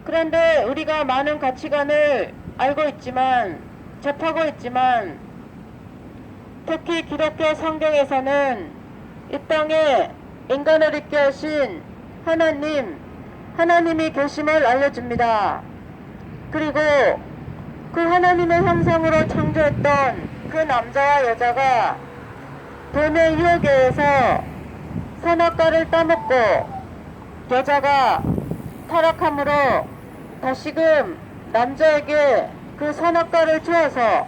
그런데 우리가 많은 가치관을 알고 있지만, 접하고 있지만, 특히 기독교 성경에서는 이 땅에 인간을 있게 하신 하나님이 계심을 알려줍니다. 그리고 그 하나님의 형상으로 창조했던 그 남자와 여자가 뱀의 유혹에 의해서 선악과를 따먹고 여자가 타락함으로 다시금 남자에게 그 선악과를 주어서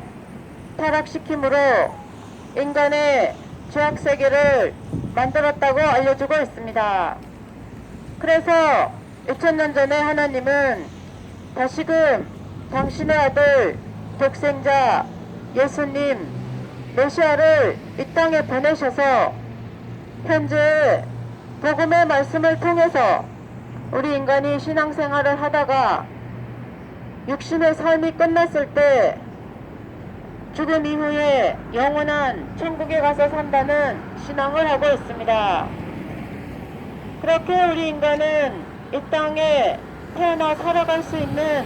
타락시킴으로 인간의 죄악세계를 만들었다고 알려주고 있습니다. 그래서 2000년 전에 하나님은 다시금 당신의 아들 독생자 예수님 메시아를 이 땅에 보내셔서 현재 복음의 말씀을 통해서 우리 인간이 신앙생활을 하다가 육신의 삶이 끝났을 때 죽음 이후에 영원한 천국에 가서 산다는 신앙을 하고 있습니다. 그렇게 우리 인간은 이 땅에 태어나 살아갈 수 있는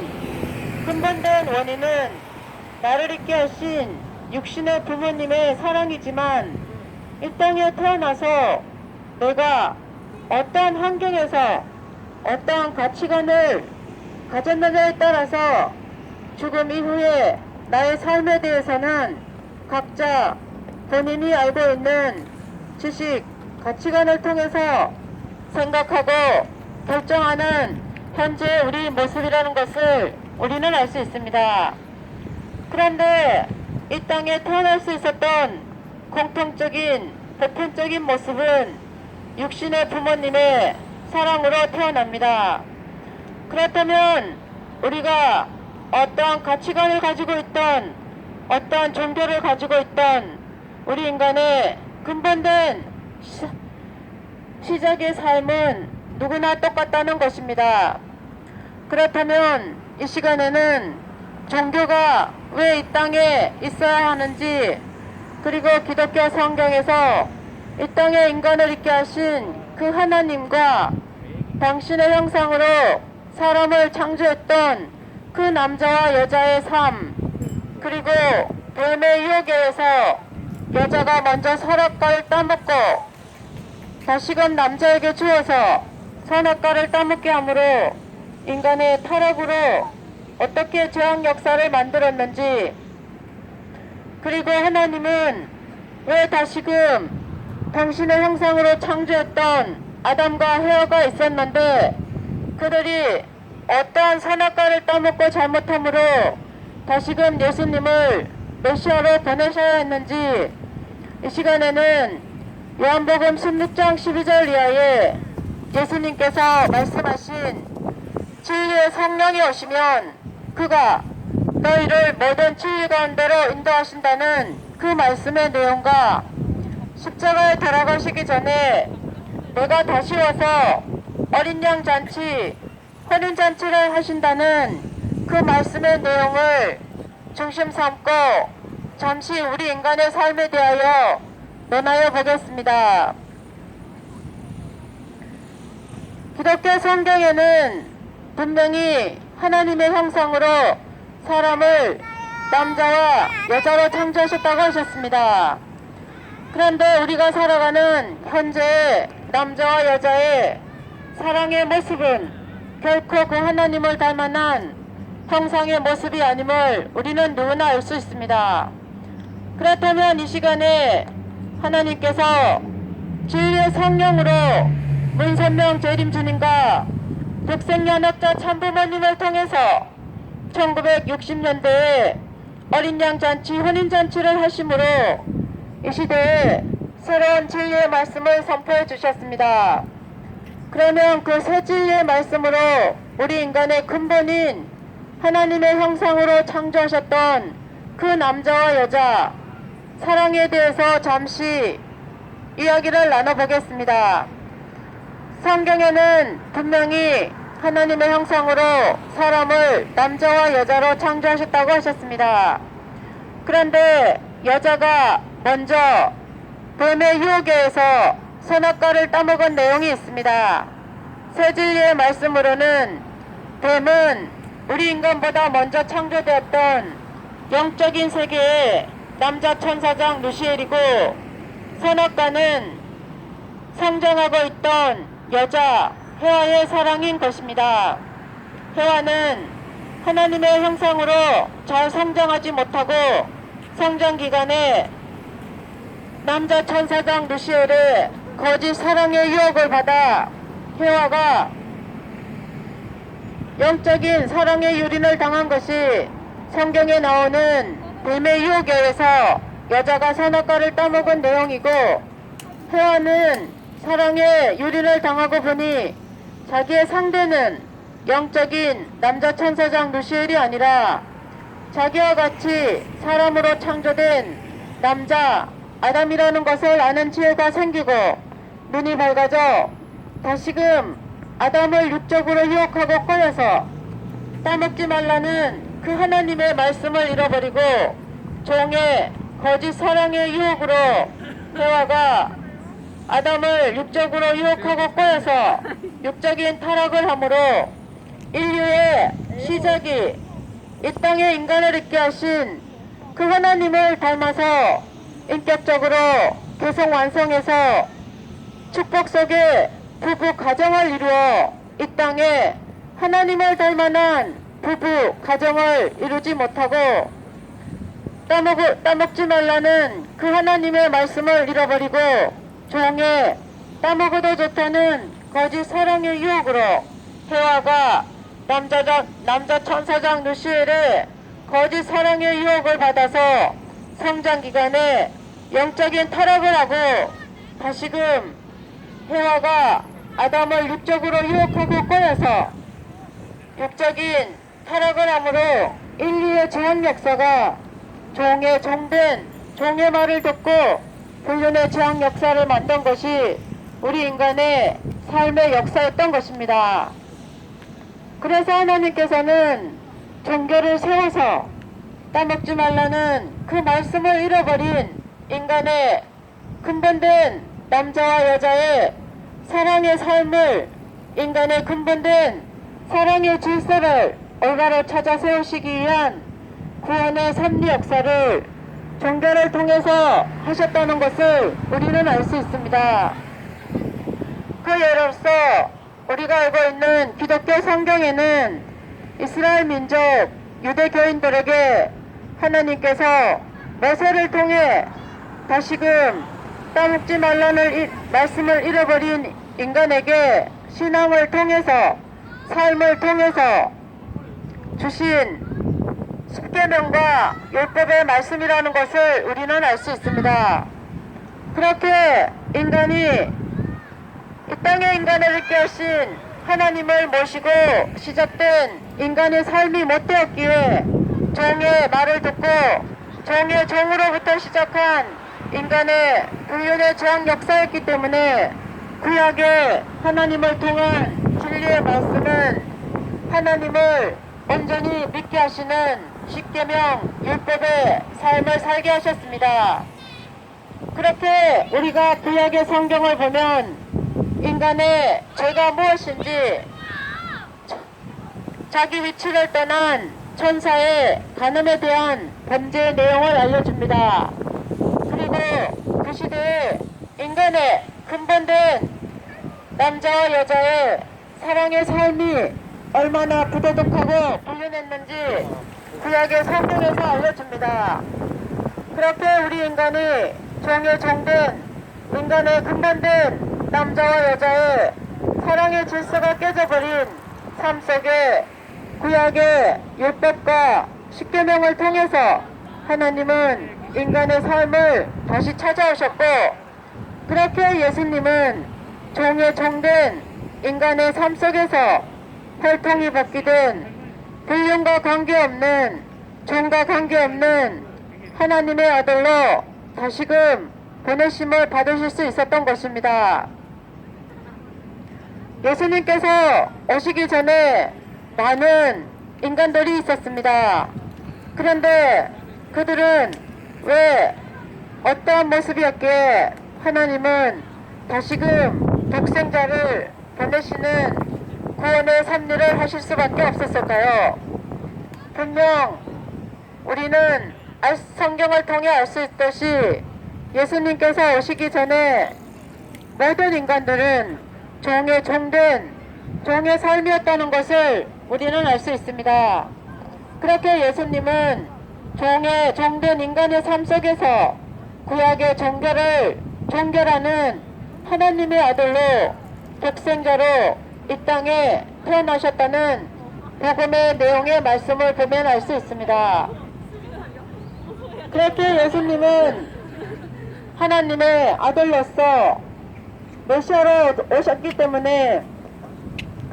근본된 원인은 나를 있게 하신 육신의 부모님의 사랑이지만 이 땅에 태어나서 내가 어떠한 환경에서 어떠한 가치관을 가졌느냐에 따라서 죽음 이후에 나의 삶에 대해서는 각자 본인이 알고 있는 지식, 가치관을 통해서 생각하고 결정하는 현재 우리 모습이라는 것을 우리는 알 수 있습니다. 그런데 이 땅에 태어날 수 있었던 공통적인 보편적인 모습은 육신의 부모님의 사랑으로 태어납니다. 그렇다면 우리가 어떠한 가치관을 가지고 있던 어떠한 종교를 가지고 있던 우리 인간의 근본된 시작의 삶은 누구나 똑같다는 것입니다. 그렇다면 이 시간에는 종교가 왜 이 땅에 있어야 하는지, 그리고 기독교 성경에서 이 땅에 인간을 있게 하신 그 하나님과 당신의 형상으로 사람을 창조했던 그 남자와 여자의 삶, 그리고 뱀의 유혹에 의해서 여자가 먼저 선악과를 따먹고 다시금 남자에게 주어서 선악과를 따먹게 하므로 인간의 타락으로 어떻게 죄악 역사를 만들었는지, 그리고 하나님은 왜 다시금 당신의 형상으로 창조했던 아담과 헤어가 있었는데 그들이 어떠한 선악과를 따먹고 잘못함으로 다시금 예수님을 메시아로 보내셔야 했는지, 이 시간에는 요한복음 16장 12절 이하에 예수님께서 말씀하신 진리의 성령이 오시면 그가 너희를 모든 진리 가운데로 인도하신다는 그 말씀의 내용과 십자가에 돌아가시기 전에 내가 다시 와서 어린 양 잔치, 혼인 잔치를 하신다는 그 말씀의 내용을 중심 삼고 잠시 우리 인간의 삶에 대하여 논하여 보겠습니다. 기독교 성경에는 분명히 하나님의 형상으로 사람을 남자와 여자로 창조하셨다고 하셨습니다. 그런데 우리가 살아가는 현재 남자와 여자의 사랑의 모습은 결코 그 하나님을 닮아난 형상의 모습이 아님을 우리는 누구나 알 수 있습니다. 그렇다면 이 시간에 하나님께서 진리의 성령으로 문선명 재림 주님과 독생연합자 참부모님을 통해서 1960년대에 어린 양 잔치, 혼인 잔치를 하심으로 이 시대에 새로운 진리의 말씀을 선포해 주셨습니다. 그러면 그 새 진리의 말씀으로 우리 인간의 근본인 하나님의 형상으로 창조하셨던 그 남자와 여자 사랑에 대해서 잠시 이야기를 나눠보겠습니다. 성경에는 분명히 하나님의 형상으로 사람을 남자와 여자로 창조하셨다고 하셨습니다. 그런데 여자가 먼저 뱀의 유혹에 의해서 선악과를 따먹은 내용이 있습니다. 새 진리의 말씀으로는 뱀은 우리 인간보다 먼저 창조되었던 영적인 세계의 남자 천사장 루시엘이고, 선악과는 성장하고 있던 여자 해와의 사랑인 것입니다. 해와는 하나님의 형상으로 잘 성장하지 못하고 성장 기간에 남자 천사장 루시엘의 거짓 사랑의 유혹을 받아 해와가 영적인 사랑의 유린을 당한 것이 성경에 나오는 뱀의 유혹에 의해서 여자가 선악과를 따먹은 내용이고, 해와는 사랑의 유린을 당하고 보니 자기의 상대는 영적인 남자 천사장 루시엘이 아니라 자기와 같이 사람으로 창조된 남자 아담이라는 것을 아는 지혜가 생기고 눈이 밝아져 다시금 아담을 육적으로 유혹하고 꼬여서 따먹지 말라는 그 하나님의 말씀을 잃어버리고 종의 거짓 사랑의 유혹으로 해와가 아담을 육적으로 유혹하고 꼬여서 육적인 타락을 함으로 인류의 시작이 이 땅에 인간을 있게 하신 그 하나님을 닮아서 인격적으로 계속 완성해서 축복 속에 부부 가정을 이루어 이 땅에 하나님을 닮아난 부부 가정을 이루지 못하고 따먹지 말라는 그 하나님의 말씀을 잃어버리고 종의 따먹어도 좋다는 거짓 사랑의 유혹으로 해와가 남자 천사장 루시엘의 거짓 사랑의 유혹을 받아서 성장 기간에 영적인 타락을 하고 다시금 해와가 아담을 육적으로 유혹하고 꼬여서 육적인 타락을 함으로 인류의 제한 역사가 종의 종된 종의 말을 듣고 불륜의 제한 역사를 만든 것이 우리 인간의 삶의 역사였던 것입니다. 그래서 하나님께서는 종교를 세워서 따먹지 말라는 그 말씀을 잃어버린 인간의 근본된 남자와 여자의 사랑의 삶을, 인간의 근본된 사랑의 질서를 올바로 찾아 세우시기 위한 구원의 섭리 역사를 종교를 통해서 하셨다는 것을 우리는 알 수 있습니다. 그 예로서 우리가 알고 있는 기독교 성경에는 이스라엘 민족 유대교인들에게 하나님께서 모세를 통해 다시금 따먹지 말라는 말씀을 잃어버린 인간에게 신앙을 통해서 삶을 통해서 주신 십계명과 율법의 말씀이라는 것을 우리는 알 수 있습니다. 그렇게 인간이 이 땅에 인간을 있게 하신 하나님을 모시고 시작된 인간의 삶이 못되었기에 종의 말을 듣고 종의 종으로부터 시작한 인간의 불륜의 제한 역사였기 때문에 구약의 하나님을 통한 진리의 말씀은 하나님을 온전히 믿게 하시는 십계명 율법의 삶을 살게 하셨습니다. 그렇게 우리가 구약의 성경을 보면 인간의 죄가 무엇인지 자기 위치를 떠난 천사의 간음에 대한 범죄의 내용을 알려줍니다. 그리고 그 시대에 인간의 근본된 남자와 여자의 사랑의 삶이 얼마나 부도덕하고 불륜했는지 구약의 성경에서 알려줍니다. 그렇게 우리 인간이 종의 종된 인간의 근본된 남자와 여자의 사랑의 질서가 깨져버린 삶 속에 구약의 율법과 십계명을 통해서 하나님은 인간의 삶을 다시 찾아오셨고, 그렇게 예수님은 종의 종된 인간의 삶 속에서 혈통이 바뀌된 불륜과 관계없는 종과 관계없는 하나님의 아들로 다시금 보내심을 받으실 수 있었던 것입니다. 예수님께서 오시기 전에 많은 인간들이 있었습니다. 그런데 그들은 왜 어떠한 모습이었기에 하나님은 다시금 독생자를 보내시는 구원의 섭리를 하실 수밖에 없었을까요? 분명 우리는 성경을 통해 알 수 있듯이 예수님께서 오시기 전에 모든 인간들은 종의 삶이었다는 것을 우리는 알 수 있습니다. 그렇게 예수님은 종된 인간의 삶 속에서 구약의 종결하는 하나님의 아들로 독생자로 이 땅에 태어나셨다는 복음의 내용의 말씀을 보면 알 수 있습니다. 그렇게 예수님은 하나님의 아들로서 메시아로 오셨기 때문에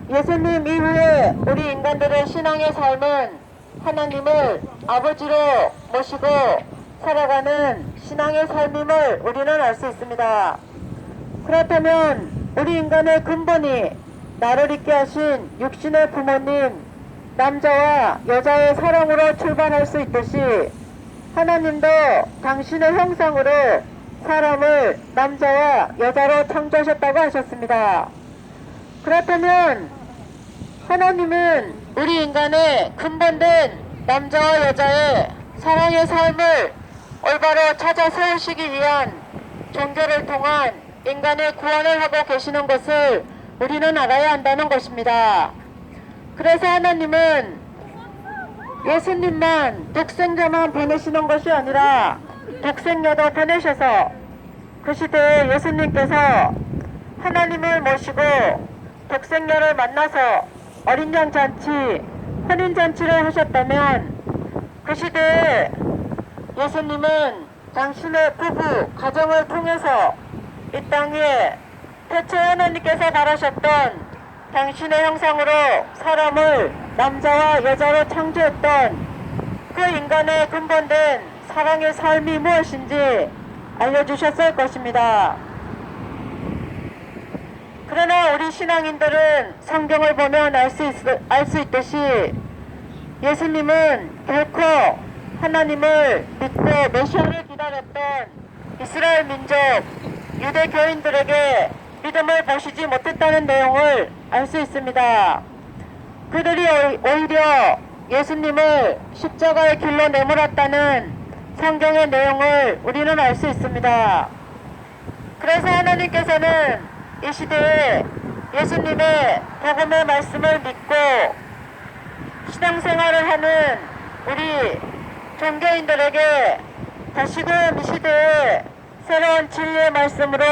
예수님 이후에 우리 인간들의 신앙의 삶은 하나님을 아버지로 모시고 살아가는 신앙의 삶임을 우리는 알 수 있습니다. 그렇다면 우리 인간의 근본이 나를 있게 하신 육신의 부모님, 남자와 여자의 사랑으로 출발할 수 있듯이 하나님도 당신의 형상으로 사람을 남자와 여자로 창조하셨다고 하셨습니다. 그렇다면 하나님은 우리 인간의 근본된 남자와 여자의 사랑의 삶을 올바로 찾아 세우시기 위한 종교를 통한 인간의 구원을 하고 계시는 것을 우리는 알아야 한다는 것입니다. 그래서 하나님은 예수님만 독생자만 보내시는 것이 아니라 독생녀도 보내셔서 그 시대에 예수님께서 하나님을 모시고 독생녀를 만나서 어린 양 잔치, 혼인 잔치를 하셨다면 그 시대에 예수님은 당신의 부부, 가정을 통해서 이 땅에 태초에 하나님께서 바라셨던 당신의 형상으로 사람을 남자와 여자로 창조했던 그 인간의 근본된 사랑의 삶이 무엇인지 알려주셨을 것입니다. 그러나 우리 신앙인들은 성경을 보면 알 수 있듯이 예수님은 결코 하나님을 믿고 메시아를 기다렸던 이스라엘 민족, 유대교인들에게 믿음을 보시지 못했다는 내용을 알 수 있습니다. 그들이 오히려 예수님을 십자가의 길로 내몰았다는 성경의 내용을 우리는 알 수 있습니다. 그래서 하나님께서는 이 시대에 예수님의 복음의 말씀을 믿고 신앙생활을 하는 우리 종교인들에게 다시금 이 시대에 새로운 진리의 말씀으로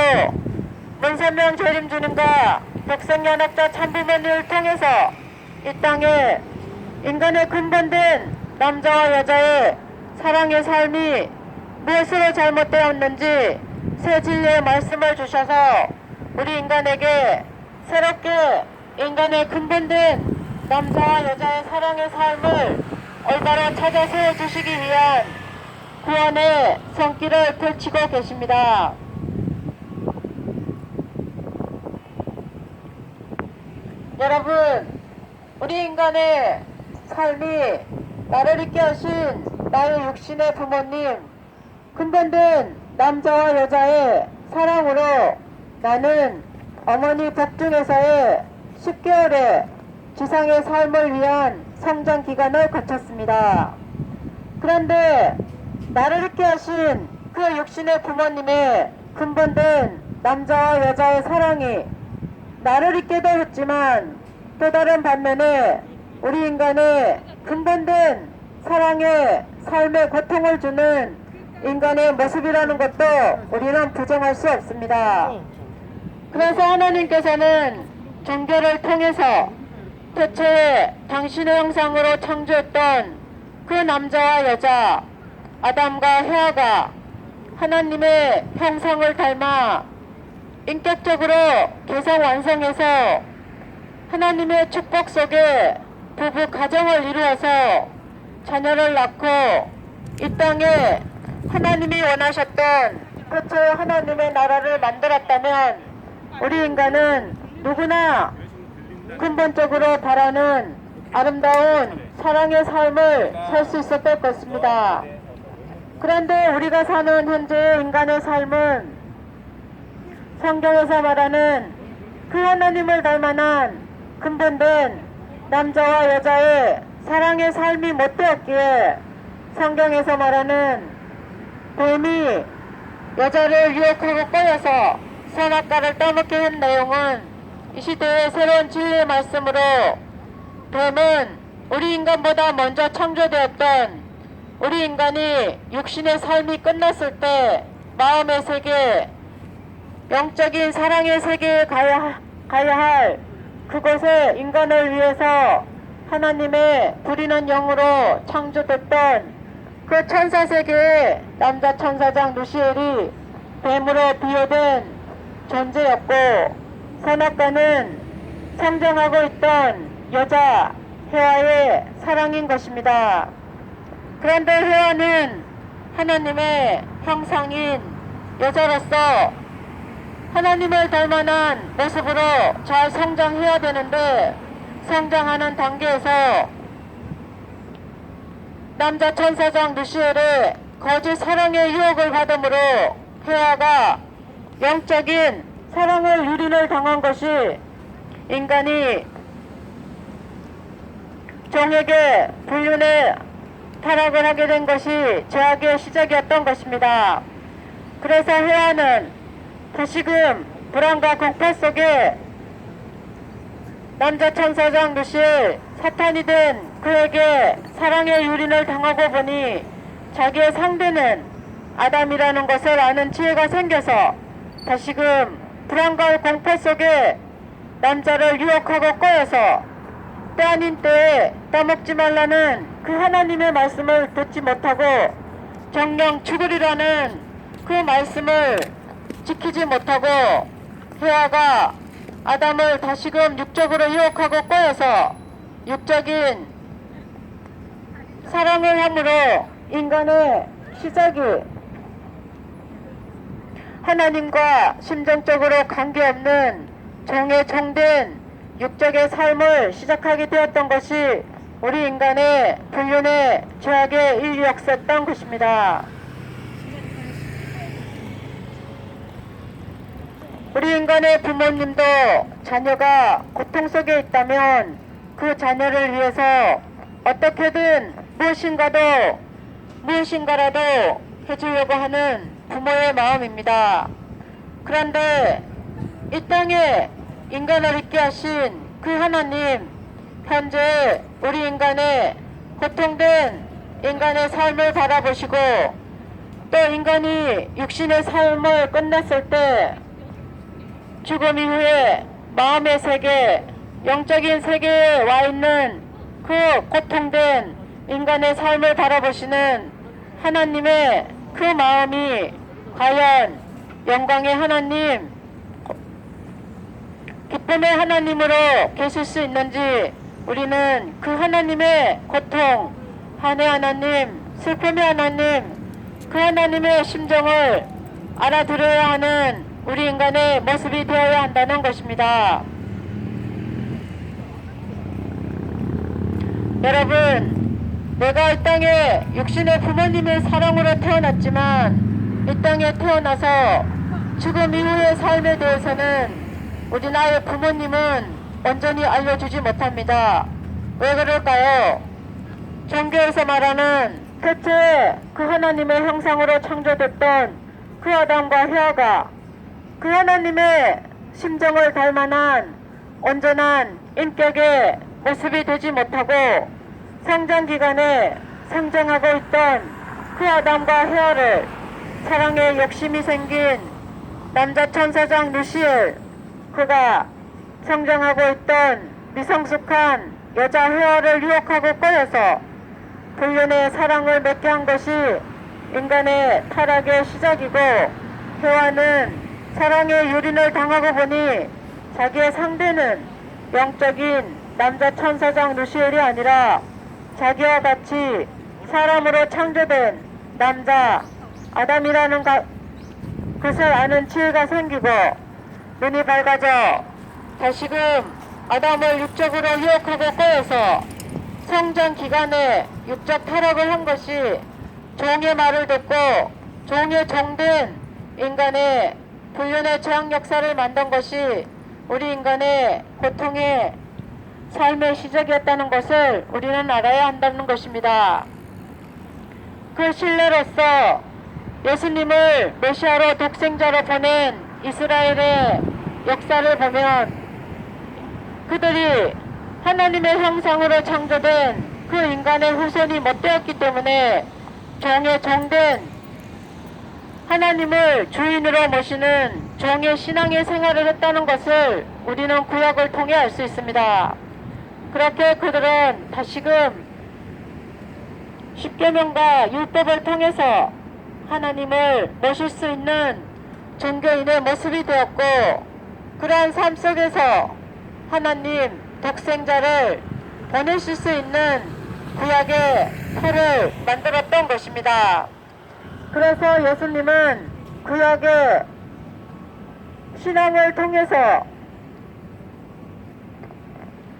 문선명 재림주님과 독생연합자 참부모님을 통해서 이 땅에 인간의 근본된 남자와 여자의 사랑의 삶이 무엇으로 잘못되었는지 새 진리의 말씀을 주셔서 우리 인간에게 새롭게 인간의 근본된 남자와 여자의 사랑의 삶을 올바로 찾아 세워주시기 위한 구원의 손길을 펼치고 계십니다. 여러분, 우리 인간의 삶이 나를 있게 하신 나의 육신의 부모님, 근본된 남자와 여자의 사랑으로 나는 어머니 복중에서의 10개월의 지상의 삶을 위한 성장 기간을 거쳤습니다. 그런데 나를 있게 하신 그 육신의 부모님의 근본된 남자와 여자의 사랑이 나를 있게도 했지만 또 다른 반면에 우리 인간의 근본된 사랑의 삶의 고통을 주는 인간의 모습이라는 것도 우리는 부정할 수 없습니다. 그래서 하나님께서는 종교를 통해서 태초에 당신의 형상으로 창조했던 그 남자와 여자 아담과 헤아가 하나님의 형상을 닮아 인격적으로 개성 완성해서 하나님의 축복 속에 부부 가정을 이루어서 자녀를 낳고 이 땅에 하나님이 원하셨던 태초에 하나님의 나라를 만들었다면 우리 인간은 누구나 근본적으로 바라는 아름다운 사랑의 삶을 살 수 있었을 것입니다. 그런데 우리가 사는 현재의 인간의 삶은 성경에서 말하는 그 하나님을 닮아난 근본된 남자와 여자의 사랑의 삶이 못 되었기에 성경에서 말하는 뱀이 여자를 유혹하고 꼬여서 선악과를 따먹게 한 내용은 이 시대의 새로운 진리의 말씀으로 뱀은 우리 인간보다 먼저 창조되었던 우리 인간이 육신의 삶이 끝났을 때 마음의 세계, 영적인 사랑의 세계에 가야 할 그곳에 인간을 위해서 하나님의 부리는 영으로 창조됐던 그 천사 세계의 남자 천사장 루시엘이 뱀으로 비유된 존재였고, 선악과는 상징하고 있던 여자 해와의 사랑인 것입니다. 그런데 해와는 하나님의 형상인 여자로서 하나님을 닮아난 모습으로 잘 성장해야 되는데, 성장하는 단계에서 남자 천사장 루시엘의 거짓 사랑의 유혹을 받음으로 해와가 영적인 사랑의 유린을 당한 것이 인간이 종에게 불륜에 타락을 하게 된 것이 죄악의 시작이었던 것입니다. 그래서 해와는 다시금 불안과 공포 속에 남자 천사장 루시엘, 사탄이 된 그에게 사랑의 유린을 당하고 보니 자기의 상대는 아담이라는 것을 아는 지혜가 생겨서 다시금 불안과 공포 속에 남자를 유혹하고 꼬여서 때 아닌 때에 따먹지 말라는 그 하나님의 말씀을 듣지 못하고 정령 죽으리라는 그 말씀을 지키지 못하고 해와가 아담을 다시금 육적으로 유혹하고 꼬여서 육적인 사랑을 함으로 인간의 시작이 하나님과 심정적으로 관계없는 종의 종된 육적의 삶을 시작하게 되었던 것이 우리 인간의 불륜의 죄악의 인류역사였던 것입니다. 우리 인간의 부모님도 자녀가 고통 속에 있다면 그 자녀를 위해서 어떻게든 무엇인가라도 해주려고 하는 부모의 마음입니다. 그런데 이 땅에 인간을 있게 하신 그 하나님, 현재 우리 인간의 고통된 인간의 삶을 바라보시고 또 인간이 육신의 삶을 끝냈을 때 죽음 이후에 마음의 세계, 영적인 세계에 와 있는 그 고통된 인간의 삶을 바라보시는 하나님의 그 마음이 과연 영광의 하나님, 기쁨의 하나님으로 계실 수 있는지 우리는 그 하나님의 고통, 한의 하나님, 슬픔의 하나님, 그 하나님의 심정을 알아들어야 하는 우리 인간의 모습이 되어야 한다는 것입니다. 여러분, 내가 이 땅에 육신의 부모님의 사랑으로 태어났지만 이 땅에 태어나서 죽음 이후의 삶에 대해서는 우리 나의 부모님은 온전히 알려주지 못합니다. 왜 그럴까요? 종교에서 말하는 태초에 그 하나님의 형상으로 창조됐던 그 아담과 해와가 그 하나님의 심정을 닮아난 온전한 인격의 모습이 되지 못하고 성장 기간에 성장하고 있던 그 아담과 해와를 사랑에 욕심이 생긴 남자 천사장 루시엘, 그가 성장하고 있던 미성숙한 여자 해와를 유혹하고 꼬여서 불륜의 사랑을 맺게 한 것이 인간의 타락의 시작이고, 해와는 사랑의 유린을 당하고 보니 자기의 상대는 영적인 남자 천사장 루시엘이 아니라 자기와 같이 사람으로 창조된 남자 아담이라는 것을 아는 지혜가 생기고 눈이 밝아져 다시금 아담을 육적으로 유혹하고 꼬여서 성장 기간에 육적 타락을 한 것이 종의 말을 듣고 종의 종된 인간의 불륜의 죄악 역사를 만든 것이 우리 인간의 고통의 삶의 시작이었다는 것을 우리는 알아야 한다는 것입니다. 그 신뢰로서 예수님을 메시아로 독생자로 보낸 이스라엘의 역사를 보면 그들이 하나님의 형상으로 창조된 그 인간의 후손이 못되었기 때문에 종의 종된 하나님을 주인으로 모시는 종의 신앙의 생활을 했다는 것을 우리는 구약을 통해 알 수 있습니다. 그렇게 그들은 다시금 십계명과 율법을 통해서 하나님을 모실 수 있는 종교인의 모습이 되었고, 그러한 삶 속에서 하나님 독생자를 보내실 수 있는 구약의 틀을 만들었던 것입니다. 그래서 예수님은 구약의 신앙을 통해서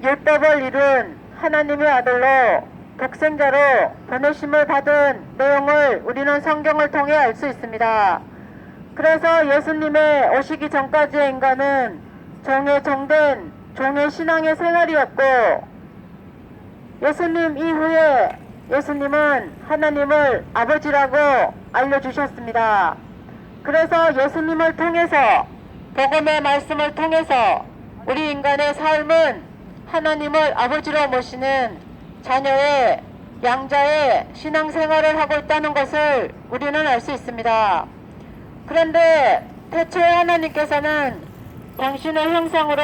율법을 이룬 하나님의 아들로 독생자로 보내심을 받은 내용을 우리는 성경을 통해 알 수 있습니다. 그래서 예수님의 오시기 전까지의 인간은 종의 종된 종의 신앙의 생활이었고, 예수님 이후에 예수님은 하나님을 아버지라고 알려주셨습니다. 그래서 예수님을 통해서 복음의 말씀을 통해서 우리 인간의 삶은 하나님을 아버지로 모시는 자녀의 양자의 신앙생활을 하고 있다는 것을 우리는 알 수 있습니다. 그런데 태초에 하나님께서는 당신의 형상으로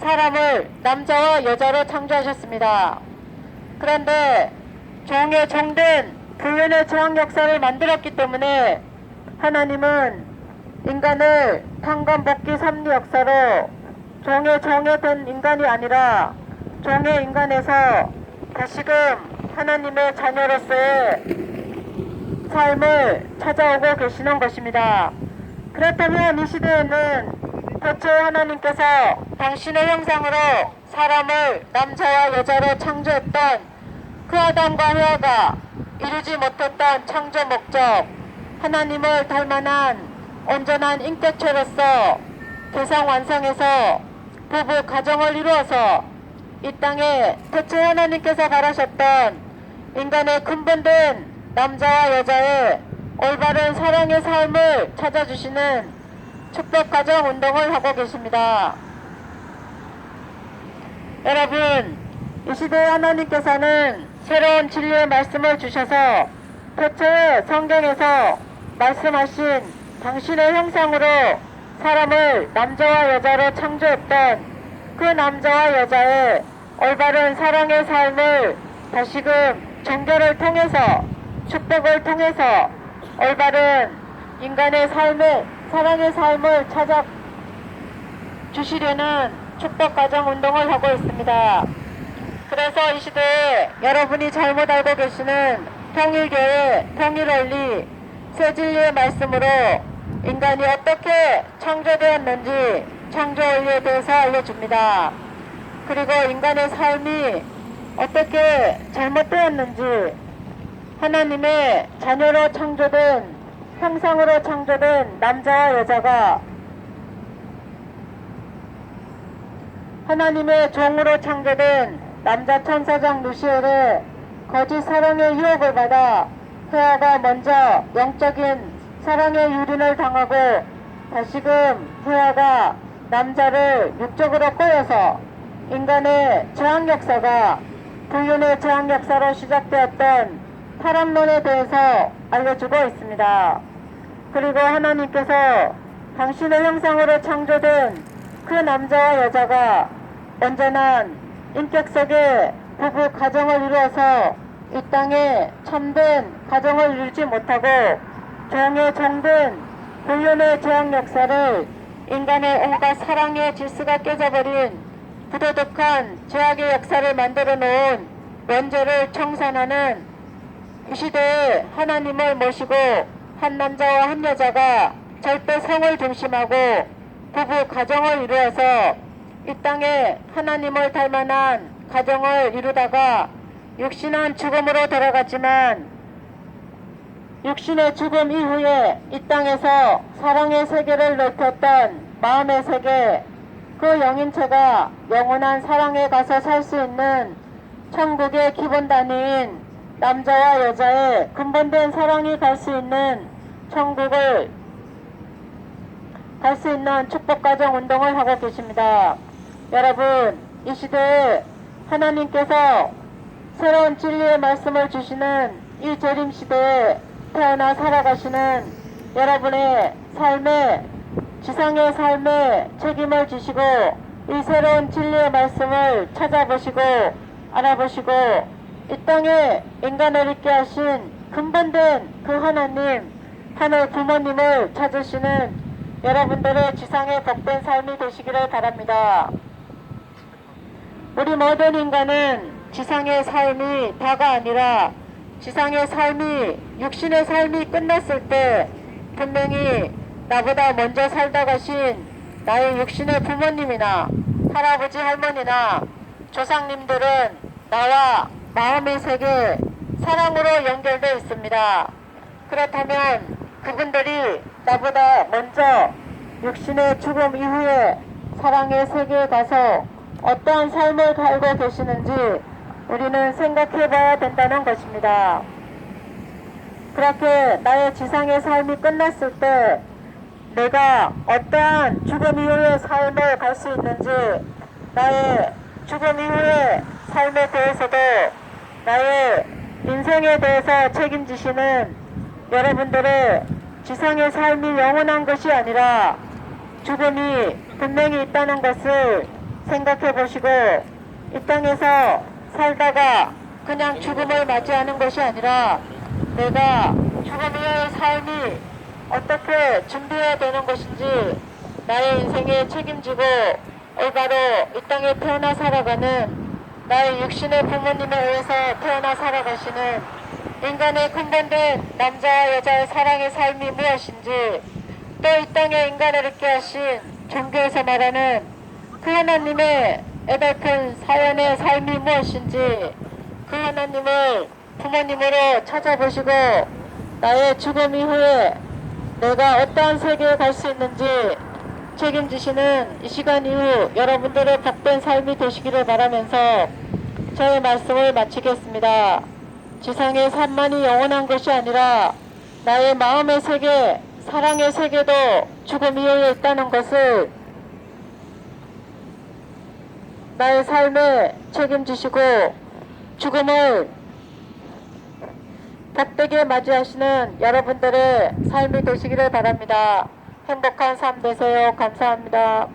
사람을 남자와 여자로 창조하셨습니다. 그런데 종의 종된 불륜의 저항 역사를 만들었기 때문에 하나님은 인간을 탄건복귀 섭리 역사로 종의 종에 된 인간이 아니라 종의 인간에서 다시금 하나님의 자녀로서의 삶을 찾아오고 계시는 것입니다. 그렇다면 이 시대에는 태초에 하나님께서 당신의 형상으로 사람을 남자와 여자로 창조했던 그 아담과 하와가 이루지 못했던 창조 목적, 하나님을 닮아난 온전한 인격체로서 대상 완성해서 부부 가정을 이루어서 이 땅에 태초에 하나님께서 바라셨던 인간의 근본된 남자와 여자의 올바른 사랑의 삶을 찾아주시는 축복가정 운동을 하고 계십니다. 여러분, 이 시대에 하나님께서는 새로운 진리의 말씀을 주셔서 태초에 성경에서 말씀하신 당신의 형상으로 사람을 남자와 여자로 창조했던 그 남자와 여자의 올바른 사랑의 삶을 다시금 종교를 통해서 축복을 통해서 올바른 인간의 삶의 사랑의 삶을 찾아 주시려는 축복가정 운동을 하고 있습니다. 그래서 이 시대에 여러분이 잘못 알고 계시는 통일교회, 통일원리, 새진리의 말씀으로 인간이 어떻게 창조되었는지 창조 원리에 대해서 알려줍니다. 그리고 인간의 삶이 어떻게 잘못되었는지 하나님의 자녀로 창조된 형상으로 창조된 남자와 여자가 하나님의 종으로 창조된 남자 천사장 루시엘의 거짓 사랑의 유혹을 받아 헤아가 먼저 영적인 사랑의 유린을 당하고 다시금 헤아가 남자를 육적으로 꼬여서 인간의 저항 역사가 불륜의 저항 역사로 시작되었던 타락론에 대해서 알려주고 있습니다. 그리고 하나님께서 당신의 형상으로 창조된 그 남자와 여자가 온전한 인격 속의 부부 가정을 이루어서 이 땅에 참된 가정을 이루지 못하고 종의 종된 불륜의 저항 역사를 인간의 온갖 사랑의 질서가 깨져버린 부도덕한 죄악의 역사를 만들어 놓은 원죄를 청산하는 이 시대에 하나님을 모시고 한 남자와 한 여자가 절대 성을 중심하고 부부 가정을 이루어서 이 땅에 하나님을 닮아난 가정을 이루다가 육신은 죽음으로 돌아갔지만 육신의 죽음 이후에 이 땅에서 사랑의 세계를 넓혔던 마음의 세계, 그 영인체가 영원한 사랑에 가서 살 수 있는 천국의 기본 단위인 남자와 여자의 근본된 사랑이 갈 수 있는 천국을 갈 수 있는 축복가정 운동을 하고 계십니다. 여러분, 이 시대에 하나님께서 새로운 진리의 말씀을 주시는 이 재림 시대에 태어나 살아가시는 여러분의 삶에, 지상의 삶에 책임을 지시고 이 새로운 진리의 말씀을 찾아보시고 알아보시고 이 땅에 인간을 있게 하신 근본된 그 하나님, 하늘 부모님을 찾으시는 여러분들의 지상의 복된 삶이 되시기를 바랍니다. 우리 모든 인간은 지상의 삶이 다가 아니라 지상의 삶이, 육신의 삶이 끝났을 때 분명히 나보다 먼저 살다 가신 나의 육신의 부모님이나 할아버지 할머니나 조상님들은 나와 마음의 세계, 사랑으로 연결되어 있습니다. 그렇다면 그분들이 나보다 먼저 육신의 죽음 이후에 사랑의 세계에 가서 어떠한 삶을 살고 계시는지 우리는 생각해 봐야 된다는 것입니다. 그렇게 나의 지상의 삶이 끝났을 때 내가 어떠한 죽음 이후의 삶을 갈 수 있는지, 나의 죽음 이후의 삶에 대해서도 나의 인생에 대해서 책임지시는 여러분들의 지상의 삶이 영원한 것이 아니라 죽음이 분명히 있다는 것을 생각해 보시고 이 땅에서 살다가 그냥 죽음을 맞이하는 것이 아니라 내가 죽음 이후의 삶이 어떻게 준비해야 되는 것인지 나의 인생에 책임지고 올바로 이 땅에 태어나 살아가는 나의 육신의 부모님에 의해서 태어나 살아가시는 인간의 근본된 남자와 여자의 사랑의 삶이 무엇인지, 또 이 땅에 인간을 있게 하신 종교에서 말하는 그 하나님의 애달픈 사연의 삶이 무엇인지 그 하나님을 부모님으로 찾아보시고 나의 죽음 이후에 내가 어떠한 세계에 갈 수 있는지 책임지시는 이 시간 이후 여러분들의 복된 삶이 되시기를 바라면서 저의 말씀을 마치겠습니다. 지상의 삶만이 영원한 것이 아니라 나의 마음의 세계, 사랑의 세계도 죽음 이후에 있다는 것을 나의 삶에 책임지시고 죽음을 복되게 맞이하시는 여러분들의 삶이 되시기를 바랍니다. 행복한 삶 되세요. 감사합니다.